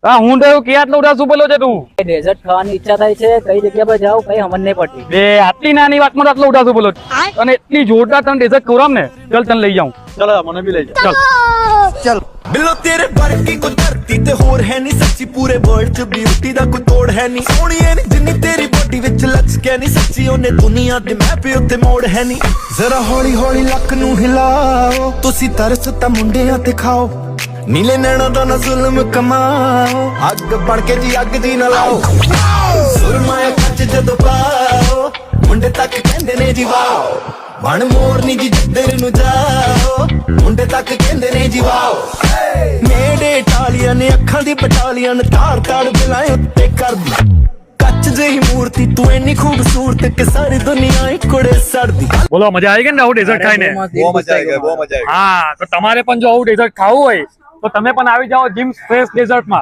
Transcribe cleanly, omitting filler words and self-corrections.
હું તો કે આટલો ઉડાસું બોલો છે તું? ડેઝર્ટ ખાવાની ઈચ્છા થાય છે, કઈ જગ્યા પર જાવ કઈ સમજ નહીં પડતી. બે આટલી નાની વાતમાં આટલો ઉડાસું બોલો છો? અને એટલી જોરદાર તને ડેઝર્ટ ખવડાવ ને, ચલ તને લઈ જાઉં. चलो મને भी ले जा चल बिलो तेरे वर्गी को धरती ते होर है नी सच्ची पूरे वर्ल्ड च ब्यूटी दा कोई तोड़ है नी सोहणीए नी जिन्नी तेरी बॉडी विच लचके नी सच्ची ओने दुनिया दे मैप उत्ते मोड़ है नी जरा हौली हौली लक नू हिलाओ तुसी तरस ता मुंडियां ते खाओ नीले नैना दा ना जुल्म कमाओ अग बन के जी अग दी ना लाओ सुरमाया कच जदों पाओ मुंडे तक कहंदे ने जी वाओ बन मोरनी जी जिधर नु जाओ मुंडे तक कहंदे ने जी वाओ मेरे टालियां ने अखां दी बटालियां ने ताड़ ताड़ बिलाए उत्ते कर दी कच जही मूर्ति तू इन्नी खूबसूरत के सारी दुनिया इकोड़े सड़दी બોલો મજા આવી ગઈ ને આવું ડેઝર્ટ ખાઈને? बहुत मजा आएगा बहुत मजा आएगा હા તો તમારે પણ જો આવું ડેઝર્ટ ખાવું હોય તો તમે પણ આવી જાઓ જીમ ફ્રેશ ડેઝર્ટમાં.